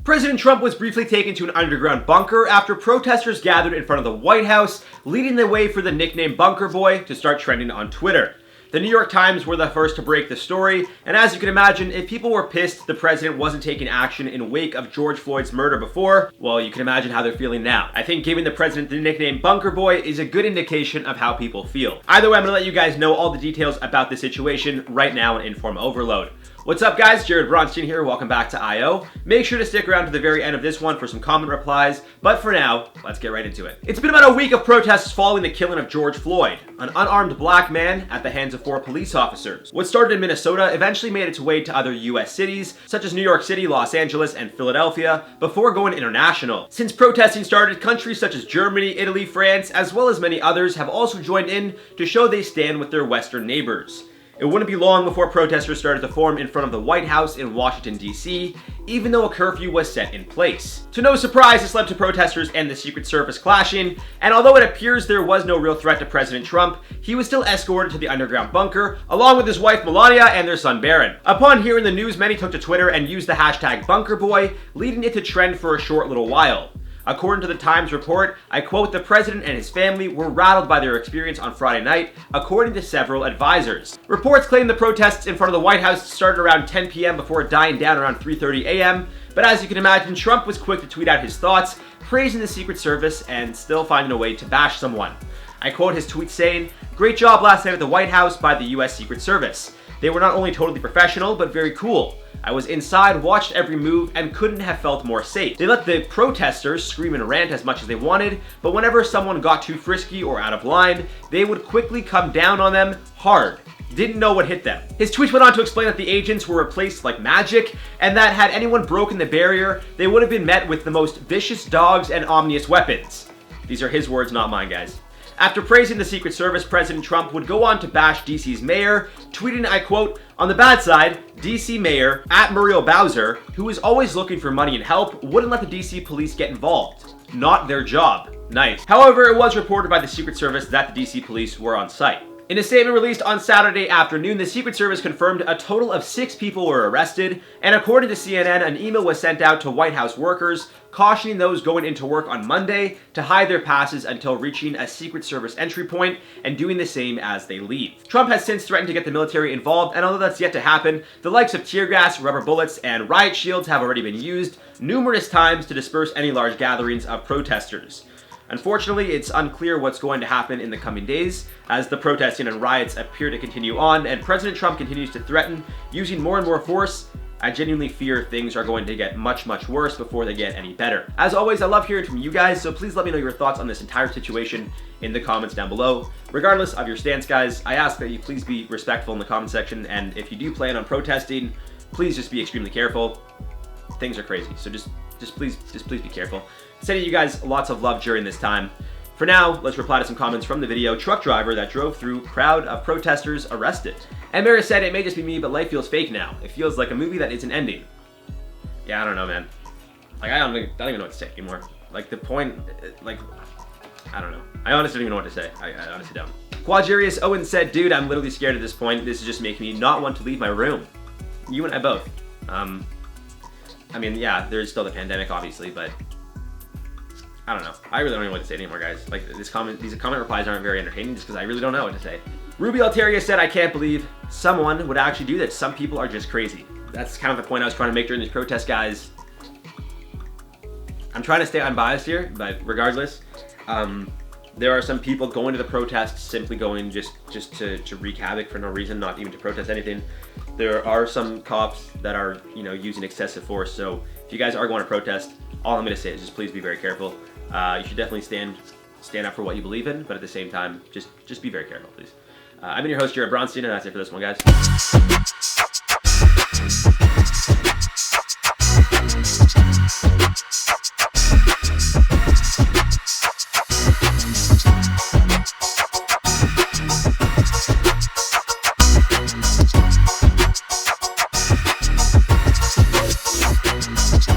President Trump was briefly taken to an underground bunker after protesters gathered in front of the White House, leading the way for the nickname Bunker Boy to start trending on Twitter. The New York Times were the first to break the story, and as you can imagine, if people were pissed the president wasn't taking action in wake of George Floyd's murder before, well, you can imagine how they're feeling now. I think giving the president the nickname Bunker Boy is a good indication of how people feel. Either way, I'm gonna let you guys know all the details about the situation right now in InformOverload. What's up, guys? Jared Bronstein here. Welcome back to I.O. Make sure to stick around to the very end of this one for some comment replies, but for now, let's get right into it. It's been about a week of protests following the killing of George Floyd, an unarmed black man at the hands of 4 police officers. What started in Minnesota eventually made its way to other US cities, such as New York City, Los Angeles, and Philadelphia, before going international. Since protesting started, countries such as Germany, Italy, France, as well as many others have also joined in to show they stand with their Western neighbors. It wouldn't be long before protesters started to form in front of the White House in Washington, D.C., even though a curfew was set in place. To no surprise, this led to protesters and the Secret Service clashing, and although it appears there was no real threat to President Trump, he was still escorted to the underground bunker, along with his wife Melania and their son Barron. Upon hearing the news, many took to Twitter and used the hashtag BunkerBoy, leading it to trend for a short little while. According to the Times report, I quote, "The president and his family were rattled by their experience on Friday night, according to several advisors." Reports claim the protests in front of the White House started around 10 p.m. before dying down around 3:30 a.m., but as you can imagine, Trump was quick to tweet out his thoughts, praising the Secret Service and still finding a way to bash someone. I quote his tweet saying, "Great job last night at the White House by the US Secret Service. They were not only totally professional, but very cool. I was inside, watched every move, and couldn't have felt more safe. They let the protesters scream and rant as much as they wanted, but whenever someone got too frisky or out of line, they would quickly come down on them hard. Didn't know what hit them." His tweet went on to explain that the agents were replaced like magic, and that had anyone broken the barrier, they would have been met with the most vicious dogs and ominous weapons. These are his words, not mine, guys. After praising the Secret Service, President Trump would go on to bash DC's mayor, tweeting, I quote, "On the bad side, DC mayor, @Muriel Bowser, who is always looking for money and help, wouldn't let the DC police get involved. Not their job." Nice. However, it was reported by the Secret Service that the DC police were on site. In a statement released on Saturday afternoon, the Secret Service confirmed a total of 6 people were arrested, and according to CNN, an email was sent out to White House workers cautioning those going into work on Monday to hide their passes until reaching a Secret Service entry point and doing the same as they leave. Trump has since threatened to get the military involved, and although that's yet to happen, the likes of tear gas, rubber bullets, and riot shields have already been used numerous times to disperse any large gatherings of protesters. Unfortunately, it's unclear what's going to happen in the coming days as the protesting and riots appear to continue on and President Trump continues to threaten using more and more force. I genuinely fear things are going to get much, much worse before they get any better. As always, I love hearing from you guys, so please let me know your thoughts on this entire situation in the comments down below. Regardless of your stance, guys, I ask that you please be respectful in the comment section, and if you do plan on protesting, please just be extremely careful. Things are crazy, so just please be careful. Sending you guys lots of love during this time. For now, let's reply to some comments from the video. Truck driver that drove through crowd of protesters arrested. And Mary said, "It may just be me, but life feels fake now. It feels like a movie that isn't ending." Yeah, I don't know, man. Like, I don't even know what to say anymore. Like, the point, like, I don't know. I honestly don't even know what to say. I honestly don't. Quadjurius Owen said, "Dude, I'm literally scared at this point. This is just making me not want to leave my room." You and I both. I mean, yeah, there's still the pandemic, obviously, but I don't know. I really don't know what to say anymore, guys. Like, these comment replies aren't very entertaining just because I really don't know what to say. Ruby Alteria said, "I can't believe someone would actually do this. Some people are just crazy." That's kind of the point I was trying to make during these protests, guys. I'm trying to stay unbiased here, but regardless, there are some people going to the protests simply going just to wreak havoc for no reason, not even to protest anything. There are some cops that are, using excessive force. So if you guys are going to protest, all I'm going to say is just please be very careful. You should definitely stand up for what you believe in, but at the same time, just be very careful, please. I've been your host, Jared Bronstein, and that's it for this one, guys.